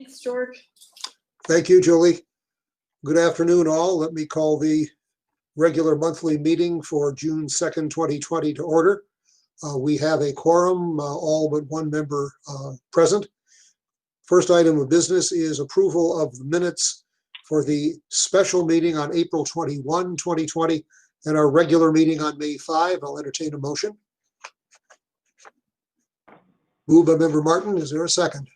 Thanks, George. Thank you, Julie. Good afternoon, all. Let me call the regular monthly meeting for June 2nd, 2020 to order. We have a quorum, all but one member present. First item of business is approval of the minutes for the special meeting on April 21, 2020, and our regular meeting on May 5. I'll entertain a motion. Moved by Member Martin. Is there a second?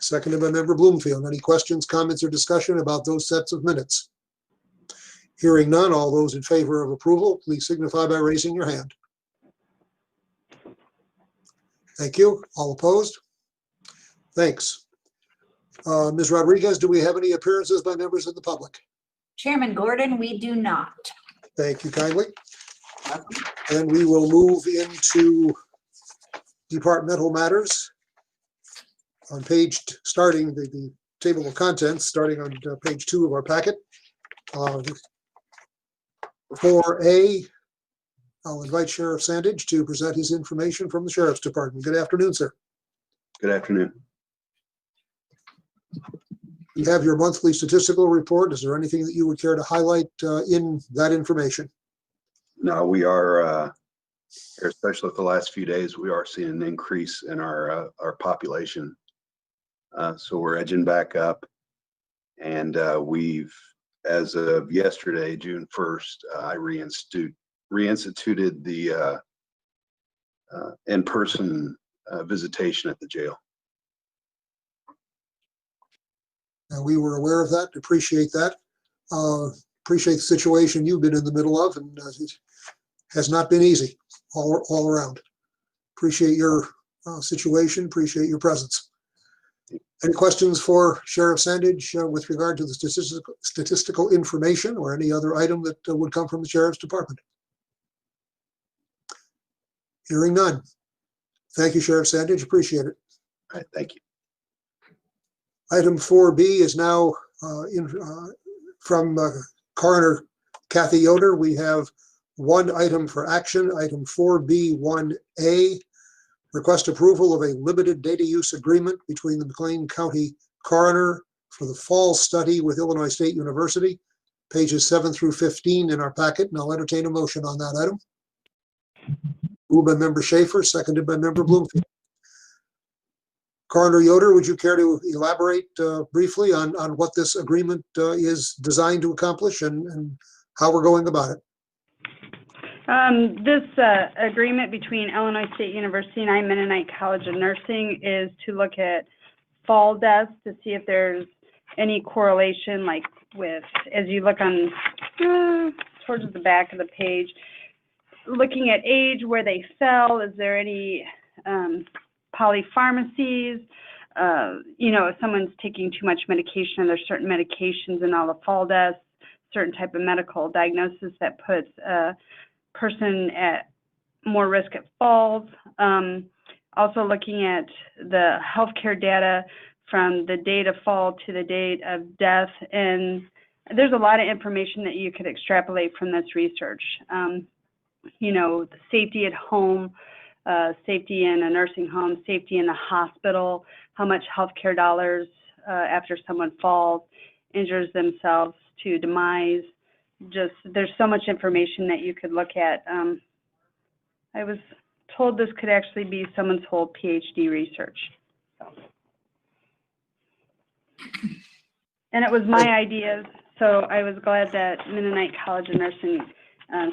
Seconded by Member Bloomfield. Any questions, comments, or discussion about those sets of minutes? Hearing none, all those in favor of approval, please signify by raising your hand. Thank you. All opposed? Thanks. Ms. Rodriguez, do we have any appearances by members of the public? Chairman Gordon, we do not. Thank you kindly. And we will move into departmental matters. On page, starting the table of contents, starting on page 2 of our packet. 4A, I'll invite Sheriff Sandage to present his information from the Sheriff's Department. Good afternoon, sir. Good afternoon. You have your monthly statistical report. Is there anything that you would care to highlight in that information? No, we are, especially for the last few days, we are seeing an increase in our population. So we're edging back up, and we've, as of yesterday, June 1st, I reinstituted the in-person visitation at the jail. We were aware of that, appreciate that. Appreciate the situation you've been in the middle of, and it has not been easy all around. Appreciate your situation, appreciate your presence. Any questions for Sheriff Sandage with regard to the statistical information or any other item that would come from the Sheriff's Department? Hearing none. Thank you, Sheriff Sandage. Appreciate it. All right, thank you. Item 4B is now from Coroner Kathy Yoder. We have one item for action, item 4B1A. Request approval of a limited data use agreement between the McLean County Coroner for the fall study with Illinois State University, pages 7 through 15 in our packet, and I'll entertain a motion on that item. Moved by Member Schaefer, seconded by Member Bloomfield. Coroner Yoder, would you care to elaborate briefly on what this agreement is designed to accomplish and how we're going about it? This agreement between Illinois State University and Mennonite College of Nursing is to look at fall deaths to see if there's any correlation, like with, as you look on towards the back of the page, looking at age, where they fell, is there any polypharmacies, you know, if someone's taking too much medication, and there's certain medications in all the fall deaths, certain type of medical diagnosis that puts person at more risk at falls. Also looking at the healthcare data from the date of fall to the date of death. And there's a lot of information that you could extrapolate from this research. You know, the safety at home, safety in a nursing home, safety in the hospital, how much healthcare dollars after someone falls, injures themselves to demise. Just, there's so much information that you could look at. I was told this could actually be someone's whole PhD research. And it was my idea, so I was glad that Mennonite College of Nursing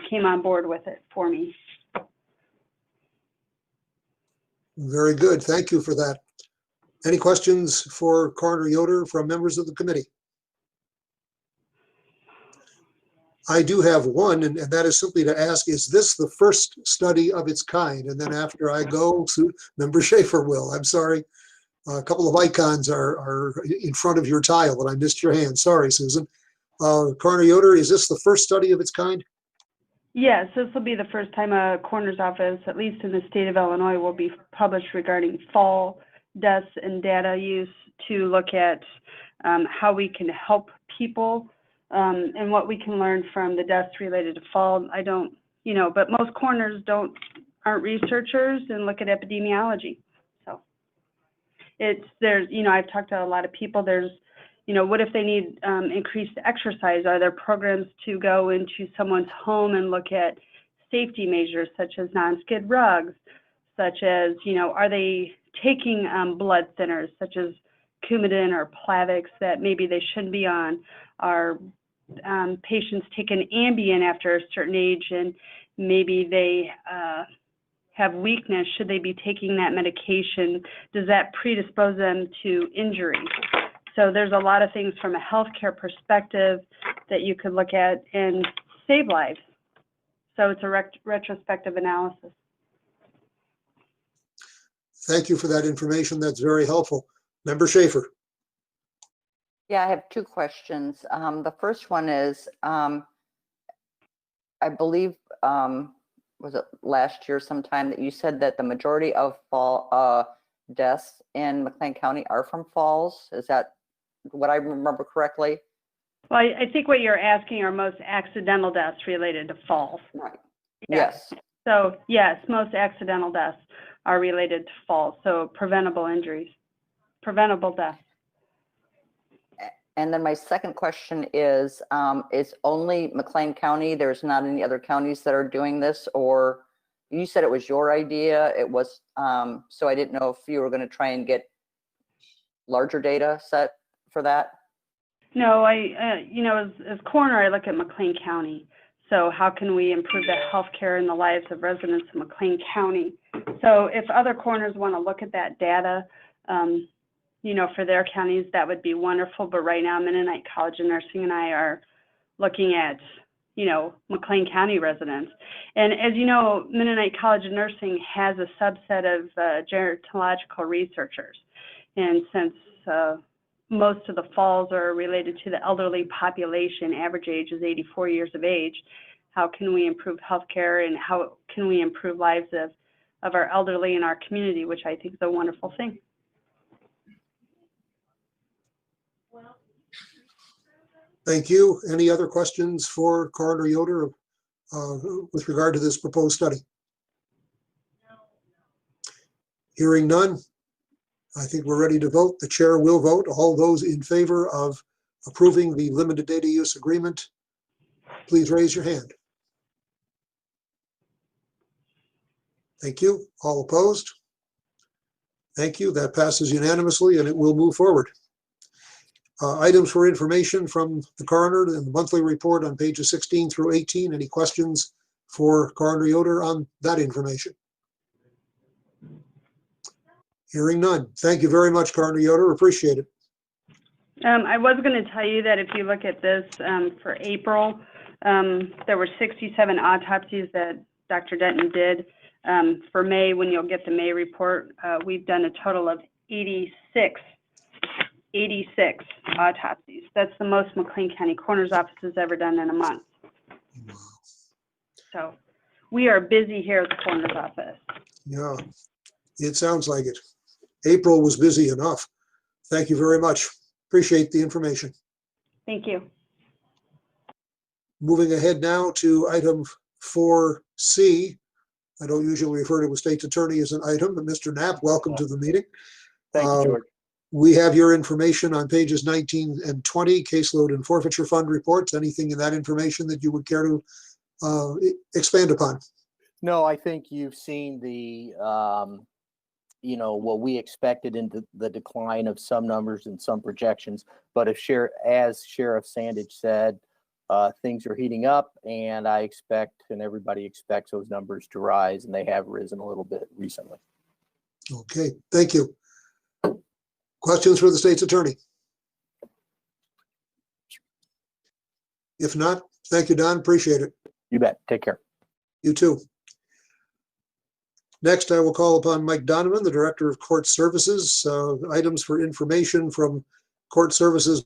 came on board with it for me. Very good. Thank you for that. Any questions for Coroner Yoder from members of the committee? I do have one, and that is simply to ask, is this the first study of its kind? And then after I go, Member Schaefer will. I'm sorry. A couple of icons are in front of your tile, and I missed your hand. Sorry, Susan. Coroner Yoder, is this the first study of its kind? Yes, this will be the first time a coroner's office, at least in the state of Illinois, will be published regarding fall deaths and data use to look at how we can help people and what we can learn from the deaths related to fall. I don't, you know, but most coroners aren't researchers and look at epidemiology. So, there's, I've talked to a lot of people, there's, what if they need increased exercise? Are there programs to go into someone's home and look at safety measures such as non-skid rugs, such as, are they taking blood thinners such as Coumadin or Plavix that maybe they shouldn't be on? Are patients taking Ambien after a certain age and maybe they have weakness? Should they be taking that medication? Does that predispose them to injury? So there's a lot of things from a healthcare perspective that you could look at and save lives. So it's a retrospective analysis. Thank you for that information. That's very helpful. Member Schaefer. Yeah, I have two questions. The first one is, I believe, was it last year sometime that you said that the majority of fall deaths in McLean County are from falls? Is that what I remember correctly? Well, I think what you're asking are most accidental deaths related to falls. Right. Yeah. Yes. So yes, most accidental deaths are related to falls. So preventable injuries, preventable deaths. And then my second question is only McLean County? There's not any other counties that are doing this? Or you said it was your idea. It was, so I didn't know if you were going to try and get larger data set for that. No, as coroner, I look at McLean County. So how can we improve the healthcare and the lives of residents of McLean County? So if other coroners want to look at that data, for their counties, that would be wonderful. But right now, Mennonite College of Nursing and I are looking at, McLean County residents. And as you know, Mennonite College of Nursing has a subset of gerontological researchers. And since most of the falls are related to the elderly population, average age is 84 years of age, how can we improve healthcare and how can we improve lives of our elderly in our community, which I think is a wonderful thing. Thank you. Any other questions for Coroner Yoder with regard to this proposed study? Hearing none, I think we're ready to vote. The chair will vote. All those in favor of approving the limited data use agreement, please raise your hand. Thank you. All opposed? Thank you. That passes unanimously and it will move forward. Items for information from the coroner in the monthly report on pages 16 through 18. Any questions for Coroner Yoder on that information? Hearing none. Thank you very much, Coroner Yoder. Appreciate it. I was going to tell you that if you look at this for April, there were 67 autopsies that Dr. Denton did. For May, when you'll get the May report, we've done a total of 86 autopsies. That's the most McLean County Coroner's Office has ever done in a month. So we are busy here at the Coroner's Office. Yeah, it sounds like it. April was busy enough. Thank you very much. Appreciate the information. Thank you. Moving ahead now to item 4C. I don't usually refer to a state's attorney as an item, but Mr. Knapp, welcome to the meeting. Thank you, George. We have your information on pages 19 and 20, caseload and forfeiture fund reports. Anything in that information that you would care to expand upon? No, I think you've seen the, what we expected in the decline of some numbers and some projections. But as Sheriff Sandage said, things are heating up, and I expect, and everybody expects those numbers to rise, and they have risen a little bit recently. Okay, thank you. Questions for the state's attorney? If not, thank you, Don. Appreciate it. You bet. Take care. You too. Next, I will call upon Mike Donovan, the Director of Court Services. Items for information from Court Services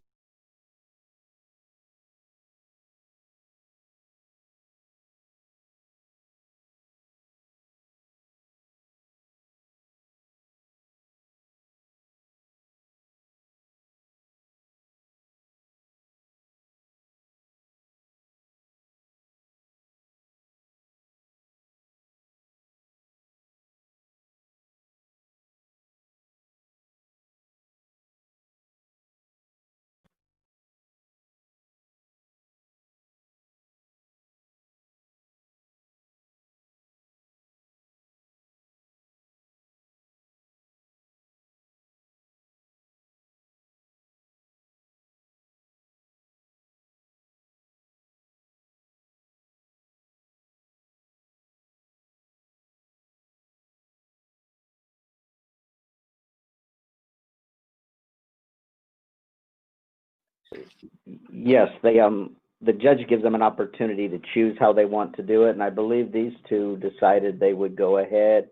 Yes, the judge gives them an opportunity to choose how they want to do it, and I believe these two decided they would go ahead,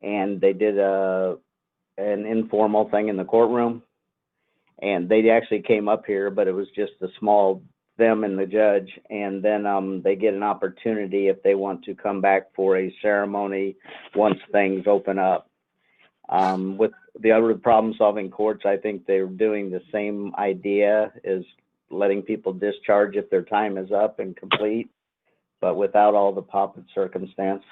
and they did an informal thing in the courtroom, and they actually came up here, but it was just a small them and the judge, and then they get an opportunity if they want to come back for a ceremony once things open up. With the other problem-solving courts, I think they're doing the same idea, is letting people discharge if their time is up and complete, but without all the pomp and circumstance.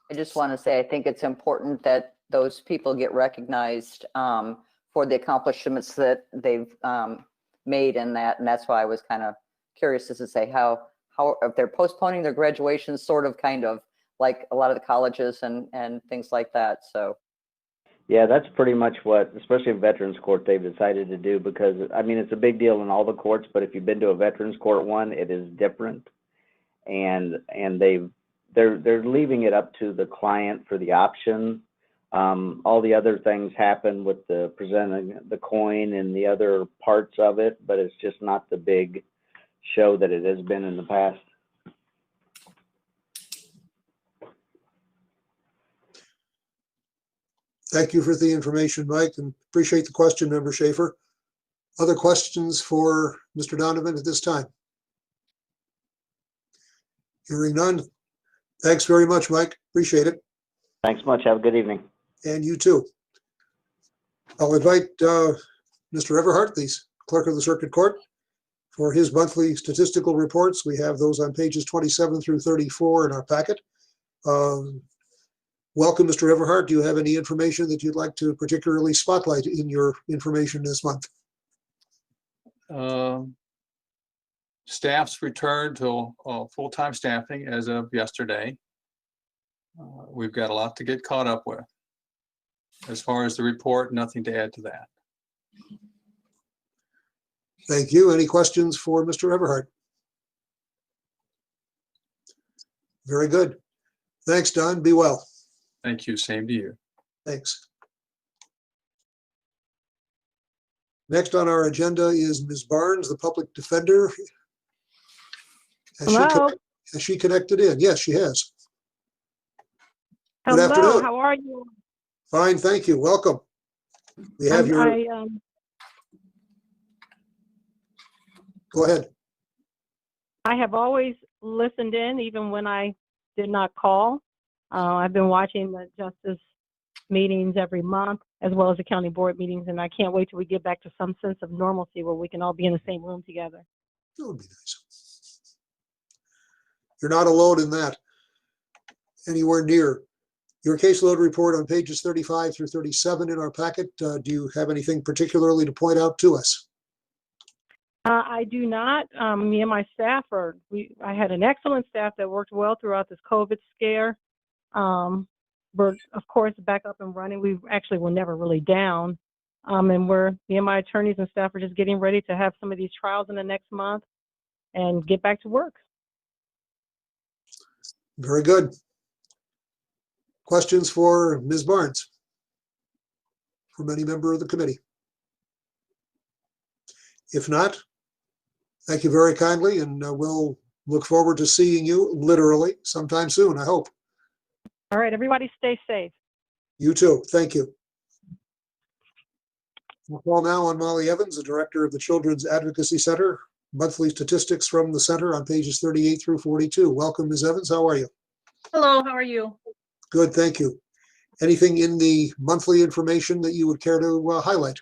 I just want to say, I think it's important that those people get recognized for the accomplishments that they've made in that. And that's why I was kind of curious as to say how if they're postponing their graduation, sort of kind of like a lot of the colleges and things like that. So. Yeah, that's pretty much what, especially in Veterans Court, they've decided to do, because, I mean, it's a big deal in all the courts, but if you've been to a Veterans Court one, it is different. And they're leaving it up to the client for the option. All the other things happen with the presenting the coin and the other parts of it, but it's just not the big show that it has been in the past. Thank you for the information, Mike, and appreciate the question, Member Schaefer. Other questions for Mr. Donovan at this time? Hearing none. Thanks very much, Mike. Appreciate it. Thanks much. Have a good evening. And you too. I'll invite Mr. Everhart, the Clerk of the Circuit Court, for his monthly statistical reports. We have those on pages 27 through 34 in our packet. Welcome, Mr. Everhart. Do you have any information that you'd like to particularly spotlight in your information this month? Staff's returned to full-time staffing as of yesterday. We've got a lot to get caught up with. As far as the report, nothing to add to that. Thank you. Any questions for Mr. Everhart? Very good. Thanks, Don. Be well. Thank you. Same to you. Thanks. Next on our agenda is Ms. Barnes, the public defender. Hello. Has she connected in? Yes, she has. Good Hello, afternoon. how are you? Fine, thank you. Welcome. We have your, go ahead. I have always listened in, even when I did not call. I've been watching the justice meetings every month, as well as the county board meetings, and I can't wait till we get back to some sense of normalcy where we can all be in the same room together. That would be nice. You're not alone in that, anywhere near. Your caseload report on pages 35 through 37 in our packet. Do you have anything particularly to point out to us? I do not. Me and my staff I had an excellent staff that worked well throughout this COVID scare. We're, of course, back up and running. We actually were never really down. And me and my attorneys and staff are just getting ready to have some of these trials in the next month and get back to work. Very good. Questions for Ms. Barnes from any member of the committee? If not, thank you very kindly, and we'll look forward to seeing you literally sometime soon, I hope. All right, everybody stay safe. You too. Thank you. We'll call now on Molly Evans, the director of the Children's Advocacy Center. Monthly statistics from the center on pages 38 through 42. Welcome, Ms. Evans. How are you? Hello, how are you? Good, thank you. Anything in the monthly information that you would care to highlight?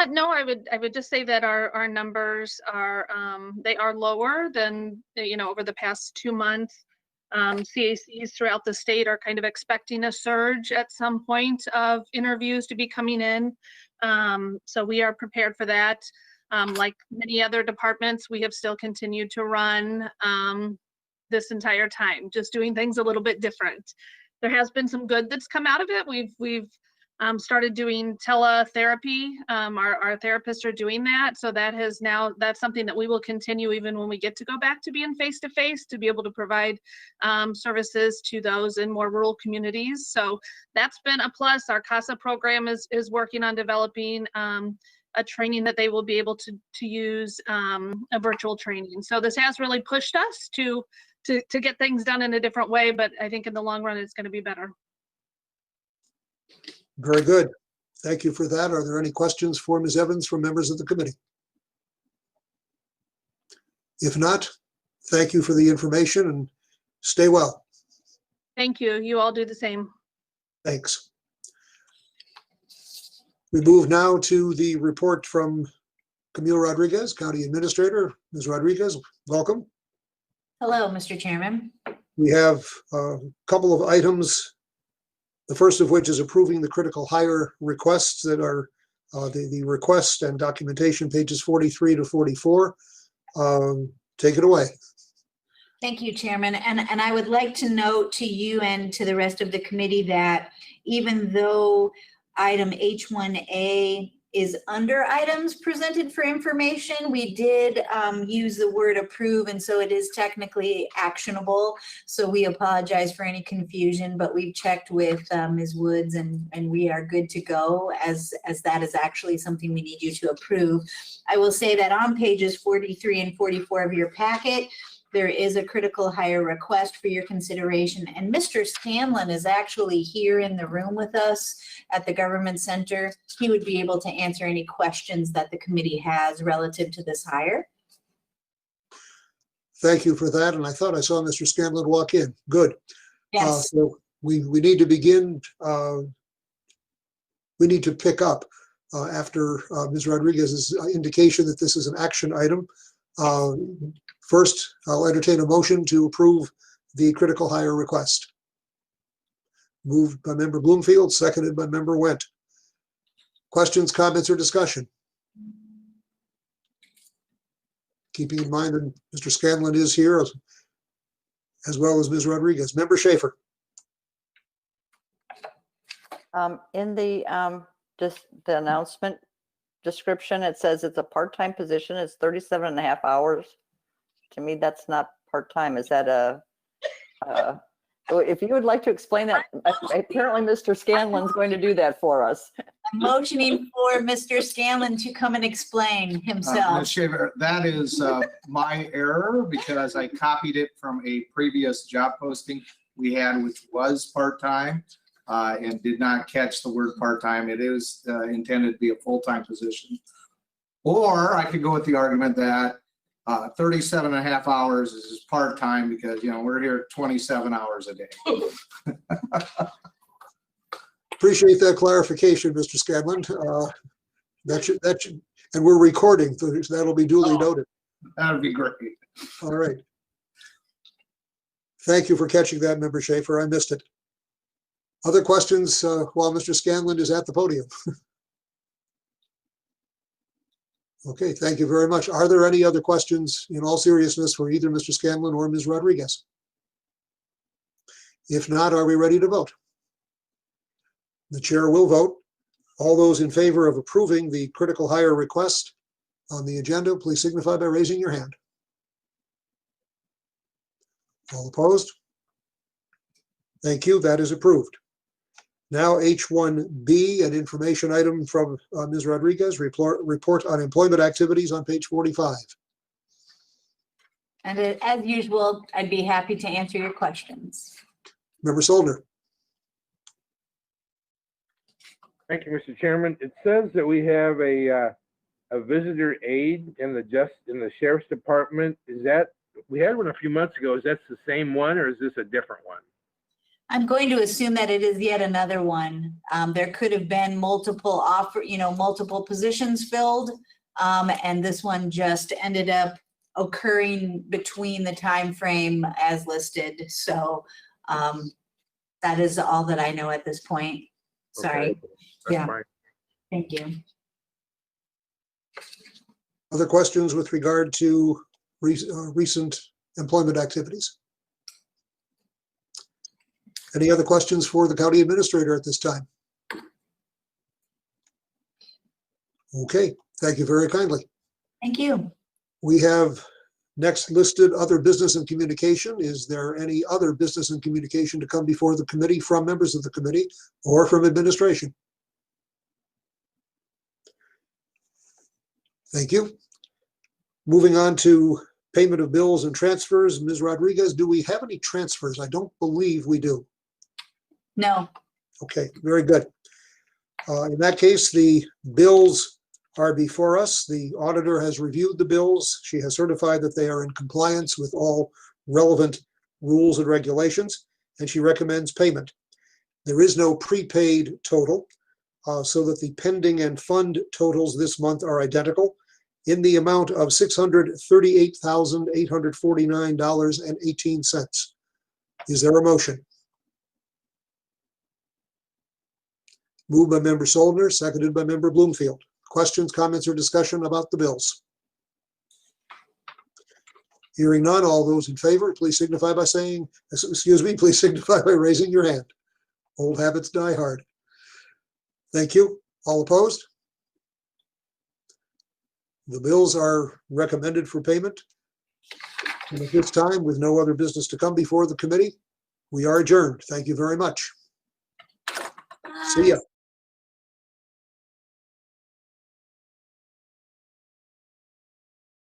No, I would just say that our numbers are they are lower than over the past 2 months. CACs throughout the state are kind of expecting a surge at some point of interviews to be coming in. So we are prepared for that. Like many other departments, we have still continued to run this entire time, just doing things a little bit different. There has been some good that's come out of it. We've started doing teletherapy. Our therapists are doing that. So that's something that we will continue even when we get to go back to being face-to-face, to be able to provide services to those in more rural communities. So that's been a plus. Our CASA program is working on developing a training that they will be able to use, a virtual training. So this has really pushed us to get things done in a different way, but I think in the long run, it's going to be better. Very good. Thank you for that. Are there any questions for Ms. Evans from members of the committee? If not, thank you for the information and stay well. Thank you. You all do the same. Thanks. We move now to the report from Camille Rodriguez, County Administrator. Ms. Rodriguez, welcome. Hello, Mr. Chairman. We have a couple of items, the first of which is approving the critical hire requests that are the request and documentation, pages 43 to 44. Take it away. Thank you, Chairman. And I would like to note to you and to the rest of the committee that even though item H1A is under items presented for information, we did use the word approve, and so it is technically actionable. So we apologize for any confusion, but we've checked with Ms. Woods and we are good to go as that is actually something we need you to approve. I will say that on pages 43 and 44 of your packet, there is a critical hire request for your consideration. And Mr. Scanlon is actually here in the room with us at the Government Center. He would be able to answer any questions that the committee has relative to this hire. Thank you for that. And I thought I saw Mr. Scanlon walk in. Good. Yes. So we need to begin. We need to pick up after Ms. Rodriguez's indication that this is an action item. First, I'll entertain a motion to approve the critical hire request. Moved by Member Bloomfield, seconded by Member Wendt. Questions, comments, or discussion? Keeping in mind that Mr. Scanlon is here as well as Ms. Rodriguez. Member Schaefer. In the just the announcement description, it says it's a part-time position. It's 37 and a half hours. To me, that's not part-time. Is that if you would like to explain that, apparently Mr. Scanlon's going to do that for us. I'm motioning for Mr. Scanlon to come and explain himself. Ms. Shaver, that is my error because I copied it from a previous job posting we had, which was part-time and did not catch the word part-time. It is intended to be a full-time position. Or I could go with the argument that 37 and a half hours is part-time because, you know, we're here 27 hours a day. Appreciate that clarification, Mr. Scanlon. That should, and we're recording, so that'll be duly noted. That would be great. All right. Thank you for catching that, Member Schaefer. I missed it. Other questions while Mr. Scanlon is at the podium? Okay, thank you very much. Are there any other questions in all seriousness for either Mr. Scanlon or Ms. Rodriguez? If not, are we ready to vote? The chair will vote. All those in favor of approving the critical hire request on the agenda, please signify by raising your hand. All opposed? Thank you. That is approved. Now H1B, an information item from Ms. Rodriguez, report on employment activities on page 45. And as usual, I'd be happy to answer your questions. Member Soldner. Thank you, Mr. Chairman. It says that we have a visitor aide in the sheriff's department. Is that, we had one a few months ago. Is that the same one or is this a different one? I'm going to assume that it is yet another one. There could have been multiple multiple positions filled, and this one just ended up occurring between the time frame as listed. So that is all that I know at this point. Sorry. Okay. Yeah. Fine. Thank you. Other questions with regard to recent employment activities? Any other questions for the county administrator at this time? Okay, thank you very kindly. Thank you. We have next listed other business and communication. Is there any other business and communication to come before the committee from members of the committee or from administration? Thank you. Moving on to payment of bills and transfers. Ms. Rodriguez, do we have any transfers? I don't believe we do. No. Okay, very good. In that case, the bills are before us. The auditor has reviewed the bills. She has certified that they are in compliance with all relevant rules and regulations, and she recommends payment. There is no prepaid total, so that the pending and fund totals this month are identical in the amount of $638,849.18. Is there a motion? Moved by member Soldner, seconded by member Bloomfield. Questions, comments, or discussion about the bills? Hearing none, all those in favor, please signify by saying, please signify by raising your hand. Old habits die hard. Thank you. All opposed? The bills are recommended for payment. And at this time, with no other business to come before the committee, we are adjourned. Thank you very much. See ya.